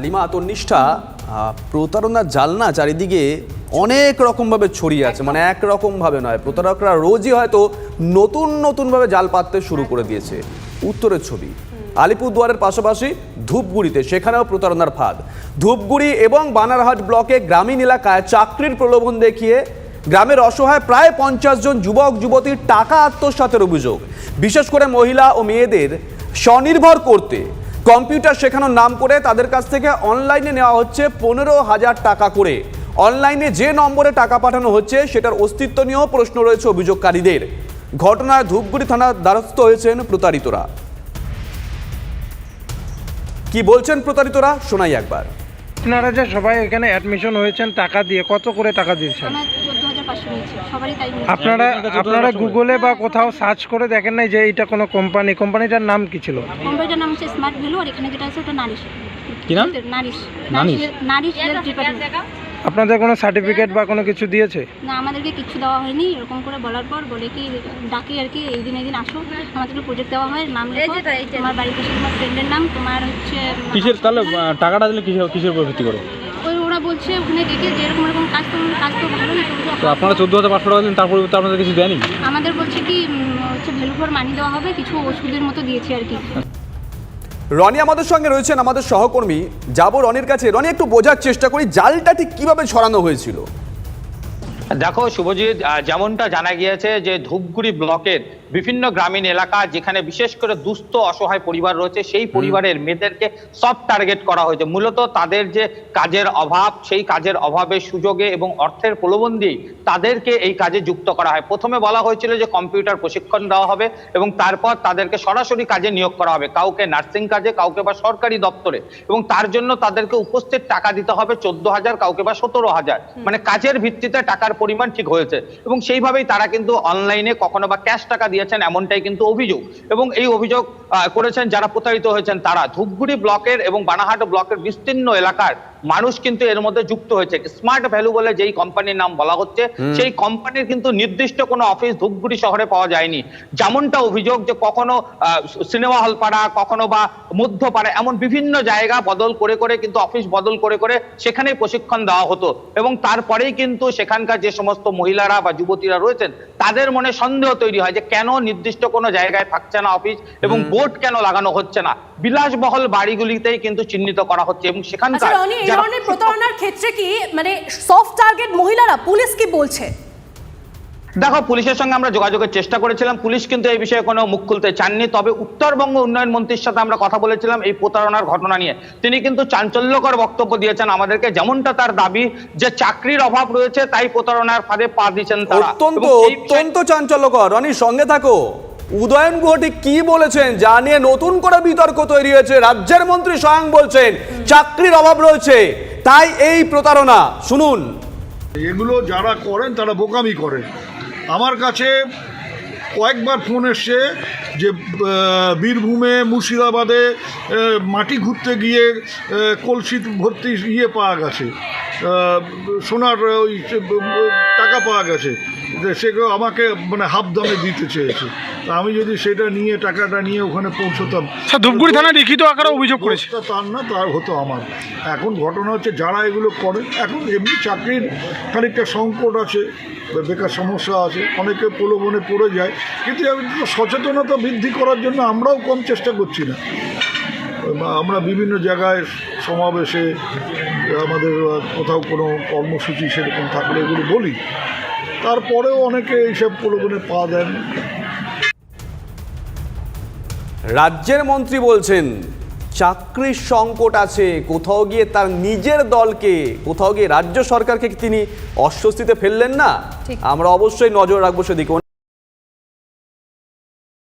Lima Tannishtha, প্রতারণার জাল না চারিদিকে অনেক রকমভাবে ছড়িয়ে আছে, মানে একরকমভাবে নয়। প্রতারকরা রোজই হয়তো নতুন নতুনভাবে জাল পাততে শুরু করে দিয়েছে। উত্তরের ছবি আলিপুরদুয়ারের পাশাপাশি ধূপগুড়িতে, সেখানেও প্রতারণার ফাঁদ। ধূপগুড়ি এবং বানারহাট ব্লকে গ্রামীণ এলাকায় চাকরির প্রলোভন দেখিয়ে গ্রামের অসহায় প্রায় 50 জন যুবক যুবতীর টাকা আত্মসাতের অভিযোগ। বিশেষ করে মহিলা ও মেয়েদের স্বনির্ভর করতে কম্পিউটার শেখানোর নাম করে তাদের কাছ থেকে অনলাইনে নেওয়া হচ্ছে 15,000 টাকা করে। অনলাইনে যে নম্বরে টাকা পাঠানো হচ্ছে সেটার অস্তিত্ব নিয়েও প্রশ্ন রয়েছে অভিযোগকারীদের। ঘটনায় ধূপগুড়ি থানার দ্বারস্থ হয়েছেন প্রতারিতরা। কি বলছেন প্রতারিতরা শোনাই একবার। আপনারা যে সবাই এখানে অ্যাডমিশন হয়েছেন টাকা দিয়ে, কত করে টাকা দিয়েছেন? আপনারা গুগলে বা কোথাও সার্চ করে দেখেন নাই যে এটা কোনো কোম্পানিটার নাম কি ছিল? কোম্পানিটার নাম হচ্ছে স্মার্ট ভ্যালু, আর এখানে যেটা আছে ওটা নারিশ। কি নাম? Nourish health department. আপনাদের কোনো সার্টিফিকেট বা কোনো কিছু দিয়েছে? না, আমাদেরকে কিছু দেওয়া হয়নি। এরকম করে বলার পর বলে কি ডাকি আর কি, এই দিন আসো, আমাদেরকে প্রজেক্ট দেওয়া হয়, নাম লেখো, তোমার বাড়ির পাশে তোমার ফ্রেন্ডের নাম, তোমার হচ্ছে কিসের, তাহলে টাকাটা দিলে কিসের উপর ভিত্তি করে? ওরা বলছে ওখানে দেখে যে এরকম এরকম কাজ তো ভালোই। তো আপনারা 14,500 টাকা দিন, তারপরে তো আপনাদের কিছু দেয়নি? আমাদের বলছে কি হচ্ছে ভ্যালু ফর মানি দেওয়া হবে, কিছু ওষুধের মতো দিয়েছে আর কি। রনি আমাদের সঙ্গে রয়েছেন, আমাদের সহকর্মী। যাবো রনির কাছে। রনি, একটু বোঝার চেষ্টা করি জালটা ঠিক কিভাবে ছড়ানো হয়েছিল। দেখো শুভজিৎ, যেমনটা জানা গিয়েছে যে ধূপগুড়ি ব্লকের বিভিন্ন গ্রামীণ এলাকা যেখানে বিশেষ করে দুস্থ অসহায় পরিবার রয়েছে, সেই পরিবারের মেয়েদেরকে সব টার্গেট করা হয়েছে। মূলত তাদের যে কাজের অভাব, সেই কাজের অভাবের সুযোগে এবং অর্থের প্রলোভন দিয়ে তাদেরকে এই কাজে যুক্ত করা হয়। প্রথমে বলা হয়েছিল যে কম্পিউটার প্রশিক্ষণ দেওয়া হবে এবং তারপর তাদেরকে সরাসরি কাজে নিয়োগ করা হবে, কাউকে নার্সিং কাজে, কাউকে বা সরকারি দপ্তরে, এবং তার জন্য তাদেরকে উপস্থিত টাকা দিতে হবে 14,000, কাউকে বা 17,000। মানে কাজের ভিত্তিতে টাকার পরিমাণ ঠিক হয়েছে এবং সেইভাবেই তারা কিন্তু অনলাইনে কখনো বা ক্যাশ টাকা দিয়েছেন, এমনটাই কিন্তু অভিযোগ। এবং এই অভিযোগ করেছেন যারা প্রতারিত হয়েছেন তারা। ধূপগুড়ি ব্লকের এবং বানারহাট ব্লকের বিস্তীর্ণ এলাকার মানুষ কিন্তু এর মধ্যে যুক্ত হয়েছে। স্মার্ট ভ্যালু বলে যেই কোম্পানির নাম বলা হচ্ছে, সেই কোম্পানির কিন্তু নির্দিষ্ট কোনো অফিস ধূপগুড়ি শহরে পাওয়া যায়নি। যেমনটা অভিযোগ যে কখনো সিনেমা হল পাড়া, কখনো বা মধ্যপাড়া, এমন বিভিন্ন জায়গা বদল করে করে কিন্তু অফিস বদল করে করে সেখানেই প্রশিক্ষণ দেওয়া হতো। এবং তারপরেই কিন্তু সেখানকার যে সমস্ত মহিলারা বা যুবতীরা রয়েছেন তাদের মনে সন্দেহ তৈরি হয় যে কেন নির্দিষ্ট কোনো জায়গায় থাকছে না অফিস, এবং বোর্ড কেন লাগানো হচ্ছে না। বিলাসবহুল বাড়িগুলিতেই কিন্তু চিহ্নিত করা হচ্ছে এবং সেখানকার এই ধরনের প্রতারণার ক্ষেত্রে কি মানে সফট টার্গেট মহিলারা, পুলিশ কি বলছে? দেখো, পুলিশের সঙ্গে আমরা যোগাযোগের চেষ্টা করেছিলাম, পুলিশ কিন্তু এই বিষয়ে কোনো মুখ খুলতে চাননি। তবে উত্তরবঙ্গ উন্নয়ন মন্ত্রীর সাথে আমরা কথা বলেছিলাম এই প্রতারণার ঘটনা নিয়ে। তিনি কিন্তু চাঞ্চল্যকর বক্তব্য দিয়েছেন আমাদেরকে, যেমনটা তার দাবি যে চাকরির অভাব রয়েছে তাই প্রতারণার ফাঁদে পা দিচ্ছেন তারা। অত্যন্ত চাঞ্চল্যকর। রনি, সঙ্গে থাকো। উদয়ন গুহ ঠিক কি বলেছেন যা নিয়ে নতুন করে বিতর্ক তৈরি হয়েছে? রাজ্যের মন্ত্রী স্বয়ং বলছেন চাকরির অভাব রয়েছে তাই এই প্রতারণা। শুনুন। এগুলো যারা করেন তারা বোকামি করেন। আমার কাছে কয়েকবার ফোন এসছে যে বীরভূমে, মুর্শিদাবাদে মাটি ঘুরতে গিয়ে কলসি ভর্তি পাওয়া গেছে, সোনার ওই টাকা পাওয়া গেছে, সেগুলো আমাকে মানে হাফ দামে দিতে চেয়েছে। তা আমি যদি সেটা নিয়ে টাকাটা নিয়ে ওখানে পৌঁছতাম, ধূপগুড়ি থানায় লিখিত আকারে অভিযোগ করেছে। তার না, তার হতো আমার। এখন ঘটনা হচ্ছে যারা এগুলো করেন, এখন এমনি চাকরির খানিকটা সংকট আছে, বেকার সমস্যা আছে, অনেকে প্রলোভনে পড়ে যায়, কিন্তু সচেতনতা বৃদ্ধি করার জন্য আমরাও কম চেষ্টা করছি না। আমরা বিভিন্ন জায়গায় সমাবেশে, আমাদের কোথাও কোনো কর্মসূচি সেরকম থাকলে এগুলো বলি, তারপরেও অনেকে এইসব প্রলোভনে পা দেন। রাজ্যের মন্ত্রী বলছেন চাকরির সংকট আছে, কোথাও গিয়ে তার নিজের দলকে, কোথাও গিয়ে রাজ্য সরকারকে তিনি অস্বস্তিতে ফেললেন না। আমরা অবশ্যই নজর রাখবো সেদিকে।